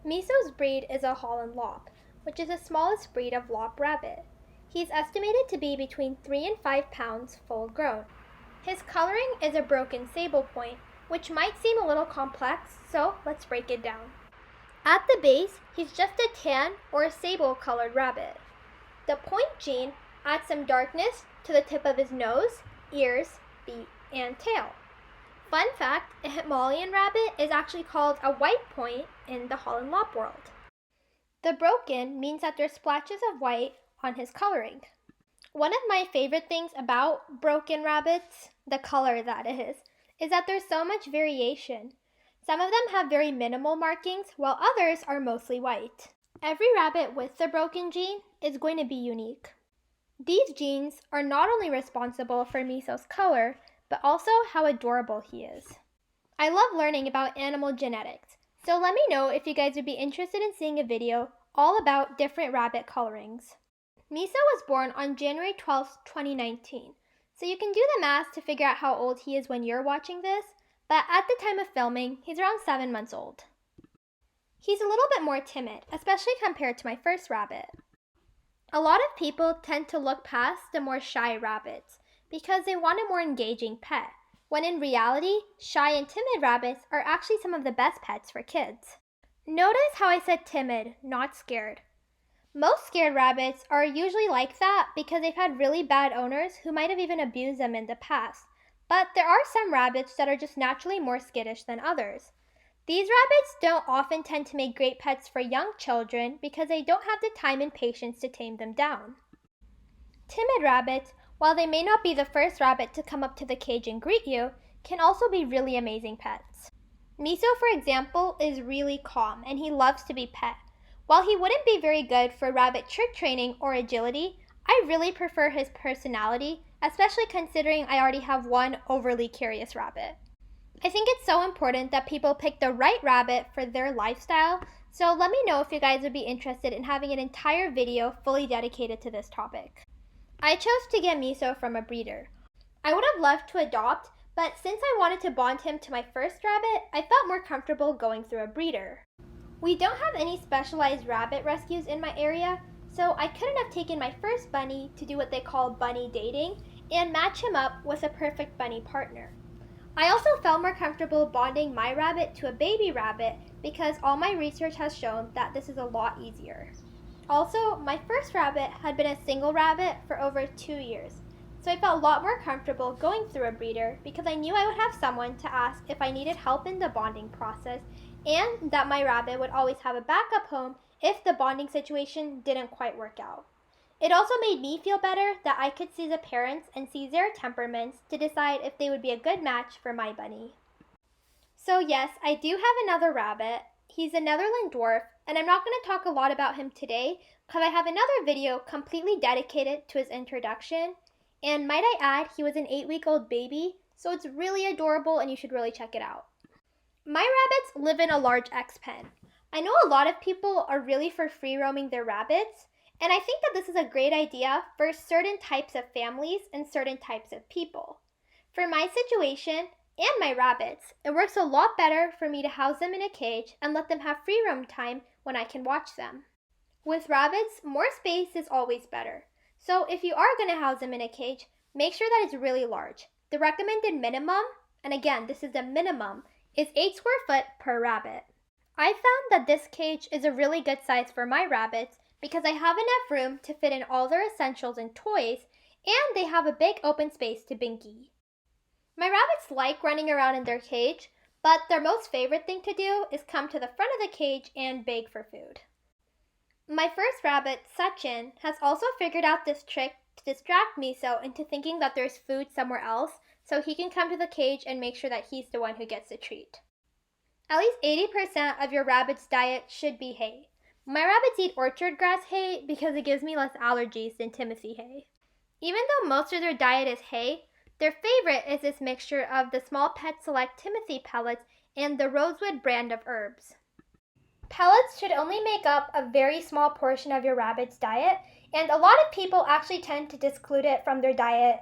Miso's breed is a Holland Lop, which is the smallest breed of Lop rabbit. He's estimated to be between 3 and 5 pounds full grown. His coloring is a broken sable point, which might seem a little complex, so let's break it down. At the base, he's just a tan or a sable colored rabbit. The point gene adds some darkness to the tip of his nose, ears, beak, and tail. Fun fact, a Himalayan rabbit is actually called a white point in the Holland Lop world. The broken means that there's splotches of white on his coloring. One of my favorite things about broken rabbits, the color that is that there's so much variation. Some of them have very minimal markings, while others are mostly white. Every rabbit with the broken gene is going to be unique. These genes are not only responsible for Miso's color, but also how adorable he is. I love learning about animal genetics, so let me know if you guys would be interested in seeing a video all about different rabbit colorings. Miso was born on January 12, 2019, so you can do the math to figure out how old he is when you're watching this, but at the time of filming, he's around 7 months old. He's a little bit more timid, especially compared to my first rabbit. A lot of people tend to look past the more shy rabbits because they want a more engaging pet, when in reality, shy and timid rabbits are actually some of the best pets for kids. Notice how I said timid, not scared. Most scared rabbits are usually like that because they've had really bad owners who might have even abused them in the past, but there are some rabbits that are just naturally more skittish than others. These rabbits don't often tend to make great pets for young children because they don't have the time and patience to tame them down. Timid rabbits, while they may not be the first rabbit to come up to the cage and greet you, can also be really amazing pets. Miso, for example, is really calm and he loves to be pet. While he wouldn't be very good for rabbit trick training or agility, I really prefer his personality, especially considering I already have one overly curious rabbit. I think it's so important that people pick the right rabbit for their lifestyle, so let me know if you guys would be interested in having an entire video fully dedicated to this topic. I chose to get Miso from a breeder. I would have loved to adopt, but since I wanted to bond him to my first rabbit, I felt more comfortable going through a breeder. We don't have any specialized rabbit rescues in my area, so I couldn't have taken my first bunny to do what they call bunny dating and match him up with a perfect bunny partner. I also felt more comfortable bonding my rabbit to a baby rabbit because all my research has shown that this is a lot easier. Also, my first rabbit had been a single rabbit for over 2 years, so I felt a lot more comfortable going through a breeder because I knew I would have someone to ask if I needed help in the bonding process and that my rabbit would always have a backup home if the bonding situation didn't quite work out. It also made me feel better that I could see the parents and see their temperaments to decide if they would be a good match for my bunny. So yes, I do have another rabbit. He's a Netherland dwarf, and I'm not going to talk a lot about him today because I have another video completely dedicated to his introduction. And might I add, he was an 8-week-old baby, so it's really adorable and you should really check it out. My rabbits live in a large X pen. I know a lot of people are really for free roaming their rabbits, and I think that this is a great idea for certain types of families and certain types of people. For my situation and my rabbits, it works a lot better for me to house them in a cage and let them have free roam time when I can watch them. With rabbits, more space is always better. So if you are going to house them in a cage, make sure that it's really large. The recommended minimum, and again, this is the minimum, is 8 square foot per rabbit. I found that this cage is a really good size for my rabbits because I have enough room to fit in all their essentials and toys, and they have a big open space to binky. My rabbits like running around in their cage, but their most favorite thing to do is come to the front of the cage and beg for food. My first rabbit, Sachin, has also figured out this trick to distract Miso into thinking that there's food somewhere else so he can come to the cage and make sure that he's the one who gets the treat. At least 80% of your rabbit's diet should be hay. My rabbits eat orchard grass hay because it gives me less allergies than Timothy hay. Even though most of their diet is hay, their favorite is this mixture of the Small Pet Select Timothy pellets and the Rosewood brand of herbs. Pellets should only make up a very small portion of your rabbit's diet, and a lot of people actually tend to exclude it from their diet.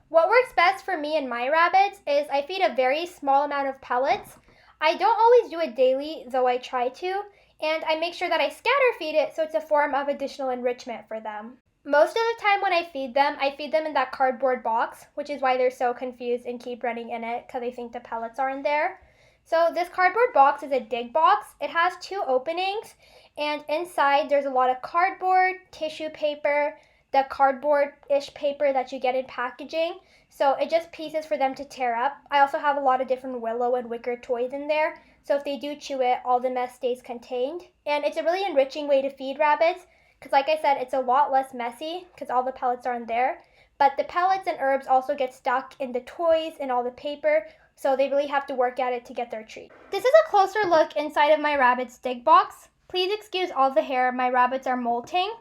What works best for me and my rabbits is I feed a very small amount of pellets. I don't always do it daily, though I try to, and I make sure that I scatter feed it so it's a form of additional enrichment for them. Most of the time when I feed them in that cardboard box, which is why they're so confused and keep running in it because they think the pellets are in there. So this cardboard box is a dig box. It has 2 openings, and inside there's a lot of cardboard, tissue paper, the cardboard-ish paper that you get in packaging. So it just pieces for them to tear up. I also have a lot of different willow and wicker toys in there. So if they do chew it, all the mess stays contained. And it's a really enriching way to feed rabbits because like I said, it's a lot less messy because all the pellets are in there. But the pellets and herbs also get stuck in the toys and all the paper, so they really have to work at it to get their treat. This is a closer look inside of my rabbit's dig box. Please excuse all the hair, my rabbits are molting.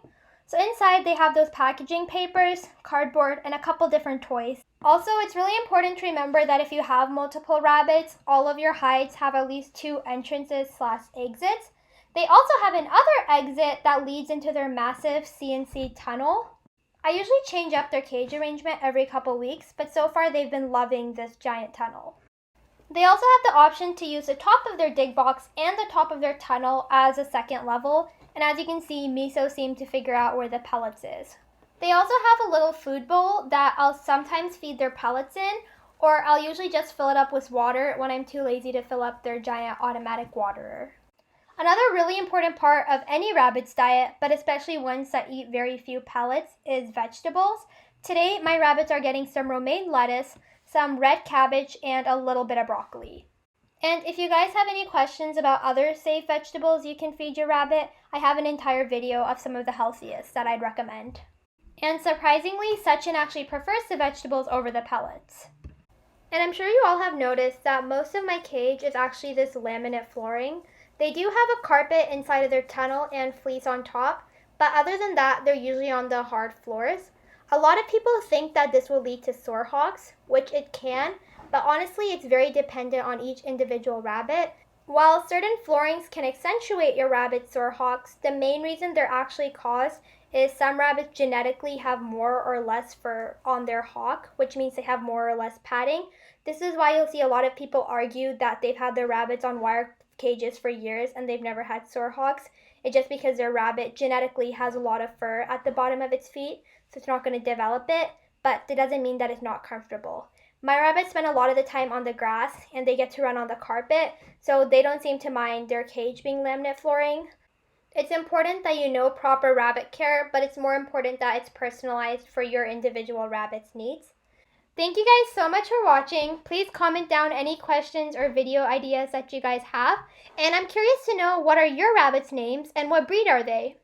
So inside they have those packaging papers, cardboard, and a couple different toys. Also, it's really important to remember that if you have multiple rabbits, all of your hides have at least 2 entrances/exits. They also have another exit that leads into their massive CNC tunnel. I usually change up their cage arrangement every couple weeks, but so far they've been loving this giant tunnel. They also have the option to use the top of their dig box and the top of their tunnel as a second level, and as you can see, Miso seemed to figure out where the pellets is. They also have a little food bowl that I'll sometimes feed their pellets in, or I'll usually just fill it up with water when I'm too lazy to fill up their giant automatic waterer. Another really important part of any rabbit's diet, but especially ones that eat very few pellets, is vegetables. Today, my rabbits are getting some romaine lettuce, some red cabbage, and a little bit of broccoli. And if you guys have any questions about other safe vegetables you can feed your rabbit, I have an entire video of some of the healthiest that I'd recommend. And surprisingly, Sachin actually prefers the vegetables over the pellets. And I'm sure you all have noticed that most of my cage is actually this laminate flooring. They do have a carpet inside of their tunnel and fleece on top, but other than that, they're usually on the hard floors. A lot of people think that this will lead to sore hocks, which it can, but honestly, it's very dependent on each individual rabbit. While certain floorings can accentuate your rabbit's sore hocks, the main reason they're actually caused is some rabbits genetically have more or less fur on their hock, which means they have more or less padding. This is why you'll see a lot of people argue that they've had their rabbits on wire cages for years and they've never had sore hocks. It's just because their rabbit genetically has a lot of fur at the bottom of its feet, so it's not going to develop it, but that doesn't mean that it's not comfortable. My rabbits spend a lot of the time on the grass and they get to run on the carpet, so they don't seem to mind their cage being laminate flooring. It's important that you know proper rabbit care, but it's more important that it's personalized for your individual rabbit's needs. Thank you guys so much for watching. Please comment down any questions or video ideas that you guys have. And I'm curious to know, what are your rabbits' names and what breed are they?